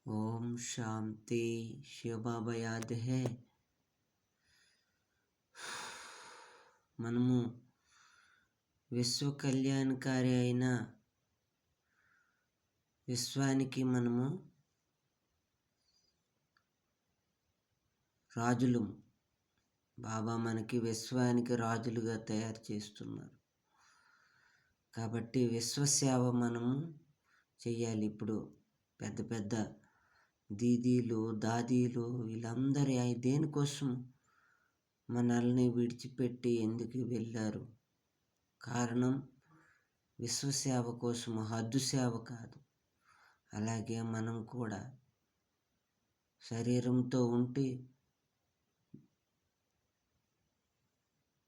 ఓం శాంతి. శివబాబా యాద్ హే. మనము విశ్వ కళ్యాణకారి అయిన విశ్వానికి మనము రాజులు. బాబా మనకి విశ్వానికి రాజులుగా తయారు చేస్తున్నారు. కాబట్టి విశ్వసేవ మనము చెయ్యాలి. ఇప్పుడు పెద్ద పెద్ద దీదీలు దాదీలు వీళ్ళందరూ దేనికోసం మనల్ని విడిచిపెట్టి ఎందుకు వెళ్ళారు? కారణం విశ్వసేవ కోసం, హద్దు సేవ కాదు. అలాగే మనం కూడా శరీరంతో ఉండి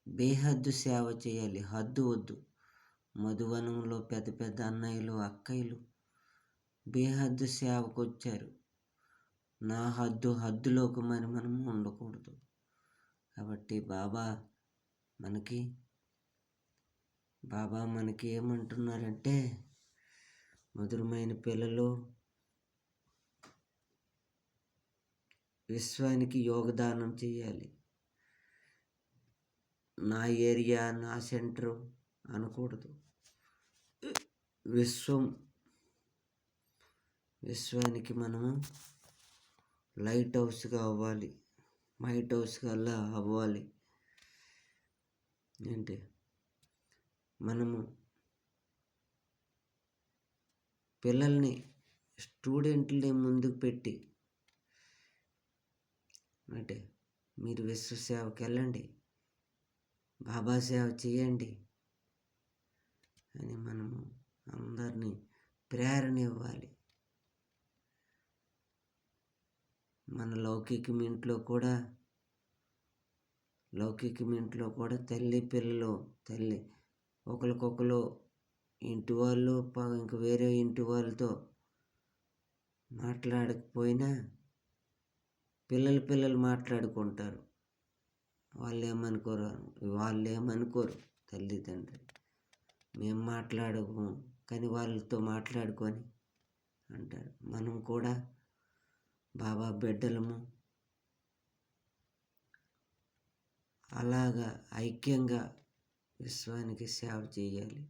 బేహద్దు సేవ చేయాలి. హద్దు వద్దు. మధువనంలో పెద్ద పెద్ద అన్నయ్యలు అక్కయ్యలు బేహద్దు సేవకు వచ్చారు. నా హద్దులోకి మనం ఉండకూడదు. కాబట్టి బాబా మనకి ఏమంటున్నారంటే, మధురమైన పిల్లలు, విశ్వానికి యోగదానం చేయాలి. నా ఏరియా, నా సెంటరు అనకూడదు. విశ్వానికి మనము లైట్ హౌస్గా అవ్వాలి. మైట్ హౌస్గా అవ్వాలి. ఏంటి మనము పిల్లల్ని, స్టూడెంట్లని ముందుకు పెట్టి అంటే మీరు విశ్వ సేవకి వెళ్ళండి, బాబా సేవ చేయండి అని మనము అందరినీ ప్రేరణ ఇవ్వాలి. మన లౌకికం ఇంట్లో కూడా తల్లి పిల్లలు ఒకరికొకరు ఇంటి వాళ్ళు ఇంక వేరే ఇంటి వాళ్ళతో మాట్లాడకపోయినా పిల్లలు మాట్లాడుకుంటారు. వాళ్ళేమనుకోరు తల్లిదండ్రి. మేము మాట్లాడము కానీ వాళ్ళతో మాట్లాడుకొని అంటారు. మనం కూడా బాబా బిడ్డలము. అలాగా ఐక్యంగా విశ్వానికి సేవ చేయాలి.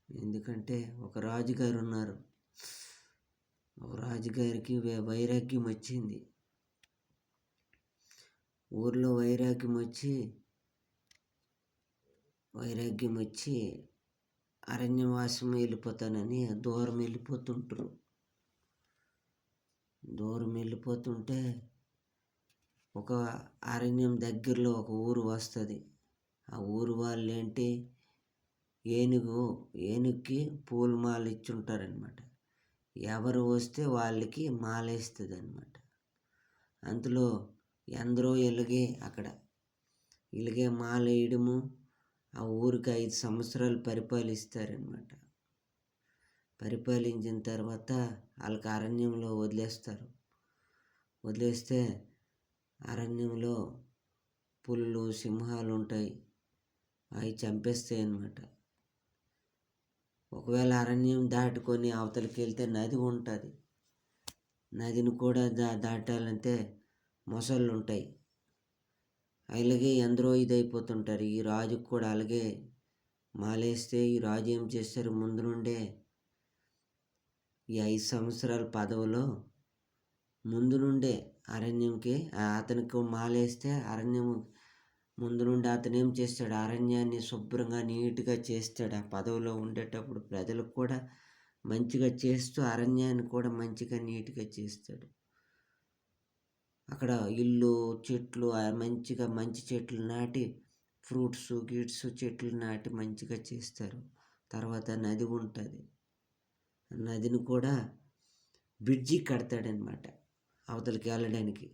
ఎందుకంటే ఒక రాజుగారు ఉన్నారు. ఒక రాజుగారికి వైరాగ్యం వచ్చింది. ఊర్లో వైరాగ్యం వచ్చి అరణ్యవాసం వెళ్ళిపోతానని దూరం వెళ్ళిపోతుంటే ఒక అరణ్యం దగ్గరలో ఒక ఊరు వస్తుంది. ఆ ఊరు వాళ్ళు ఏనుగుకి పూల మాల ఇచ్చుంటారనమాట. ఎవరు వస్తే వాళ్ళకి మాల వేస్తుంది అనమాట. అందులో ఎందరో ఇలాగే మాల వేయడము, ఆ ఊరికి 5 సంవత్సరాలు పరిపాలిస్తారనమాట. పరిపాలించిన తర్వాత వాళ్ళకి అరణ్యంలో వదిలేస్తే అరణ్యంలో పులులు, సింహాలు ఉంటాయి. అవి చంపేస్తాయి అన్నమాట. ఒకవేళ అరణ్యం దాటుకొని అవతలికి వెళ్తే నది ఉంటుంది. నదిని కూడా దాటాలంటే మొసళ్ళు ఉంటాయి. అలాగే ఎందరో ఇదైపోతుంటారు. ఈ రాజుకు కూడా అలాగే మాలేస్తే ఈ రాజు ఏం చేస్తారు, ముందు నుండే ఈ 5 సంవత్సరాల పదవిలో ముందు నుండే అరణ్యంకి అతనికి మాలేస్తే అరణ్యం ముందు నుండి అతను ఏం చేస్తాడు, అరణ్యాన్ని శుభ్రంగా నీట్గా చేస్తాడు. ఆ పదవిలో ఉండేటప్పుడు ప్రజలకు కూడా మంచిగా చేస్తూ అరణ్యాన్ని కూడా మంచిగా నీట్గా చేస్తాడు. అక్కడ ఇల్లు, చెట్లు మంచిగా మంచి చెట్లు నాటి, ఫ్రూట్స్ చెట్లు నాటి మంచిగా చేస్తారు. తర్వాత నది ఉంటుంది. నదిని కూడా బ్రిడ్జి కడతాడనమాట అవతలకి వెళ్ళడానికి.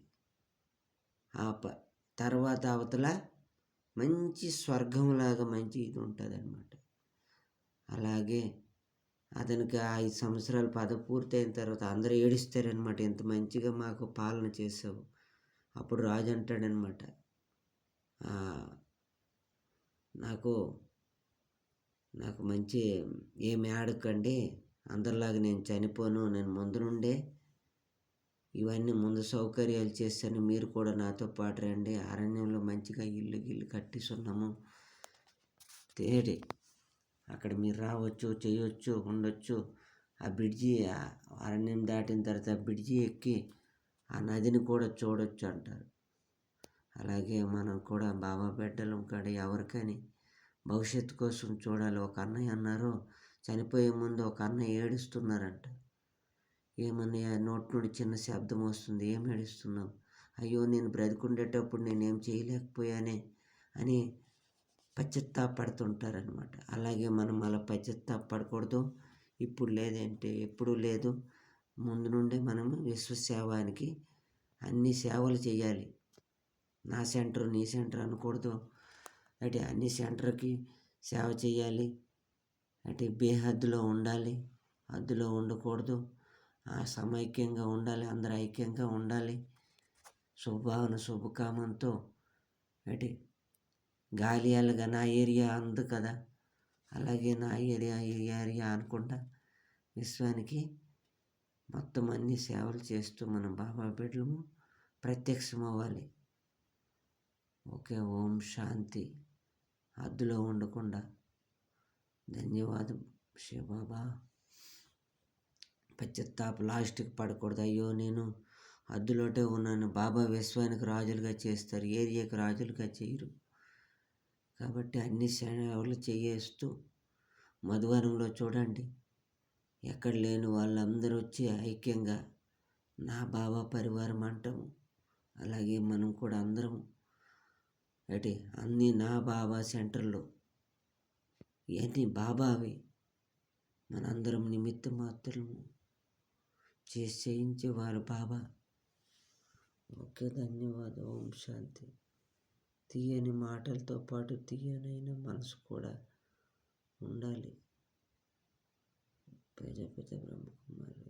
తర్వాత అవతల మంచి స్వర్గంలాగా మంచి ఇది ఉంటుంది అనమాట. అలాగే అతనికి 5 సంవత్సరాల పదవి పూర్తయిన తర్వాత అందరూ ఏడుస్తారనమాట, ఎంత మంచిగా మాకు పాలన చేసావు. అప్పుడు రాజు అంటాడనమాట, నాకు మంచి ఏమి ఆడకండి, అందరిలాగా నేను చనిపోను, నేను ముందు నుండే ఇవన్నీ ముందు సౌకర్యాలు చేస్తాను, మీరు కూడా నాతో పాటు రండి, అరణ్యంలో మంచిగా ఇల్లు కట్టిస్తున్నాము తేడి అక్కడ మీరు రావచ్చు, చేయొచ్చు, ఉండొచ్చు. ఆ బ్రిడ్జి అరణ్యం దాటిన తర్వాత బ్రిడ్జి ఎక్కి ఆ నదిని కూడా చూడొచ్చు అంటారు. అలాగే మనం కూడా బాబా బిడ్డలం కాడ ఎవరికని భవిష్యత్తు కోసం చూడాలి. ఒక అన్నయ్య అన్నారు, చనిపోయే ముందు ఒక అన్నయ్య ఏడుస్తున్నారంట. ఏమన్నయ్య, నోటి నుండి చిన్న శబ్దం వస్తుంది, ఏం ఏడుస్తున్నావు? అయ్యో, నేను బ్రతికుండేటప్పుడు నేనేం చేయలేకపోయానే అని పశ్చాత్తాపడుతుంటారనమాట. అలాగే మనం అలా పశ్చాత్తాపడకూడదు. ఇప్పుడు లేదంటే ఎప్పుడూ లేదు. ముందు నుండే మనము విశ్వసేవానికి అన్ని సేవలు చేయాలి. నా సెంటర్ నీ సెంటర్ అనకూడదు. అంటే అన్ని సెంటర్కి సేవ చేయాలి. అంటే బేహద్దులో ఉండాలి, హద్దులో ఉండకూడదు. సమైక్యంగా ఉండాలి, అందరూ ఐక్యంగా ఉండాలి. శుభభావన శుభకామంతో అంటే గాలి అలాగా నా ఏరియా అందు కదా, అలాగే నా ఏరియా ఈ ఏరియా అనకుండా విశ్వానికి మొత్తం అన్ని సేవలు చేస్తూ మనం బాబా బిడ్డలము ప్రత్యక్షం అవ్వాలి. ఓకే, ఓం శాంతి. హద్దులో ఉండకుండా. ధన్యవాదం శివబాబా. లాస్ట్కి పడకూడదు. అయ్యో, నేను హద్దులోటే ఉన్నాను. బాబా విశ్వానికి రాజులుగా చేస్తారు, ఏరియాకి రాజులుగా చేయరు. కాబట్టి అన్ని సేవలు చేస్తూ మధువనంలో చూడండి, ఎక్కడ లేని వాళ్ళందరూ వచ్చి ఐక్యంగా నా బాబా పరివారం అంటాము. అలాగే మనం కూడా అందరం అంటే అన్నీ నా బాబా సెంటర్లో ఇవన్నీ బాబావి, మనందరం నిమిత్త మాత్రము చేయించేవారు బాబా. ఓకే, ధన్యవాదం. ఓం శాంతి. తీయని మాటలతో పాటు తీయనైన మనసు కూడా ఉండాలి. ప్రజాపిత బ్రహ్మకుమారి.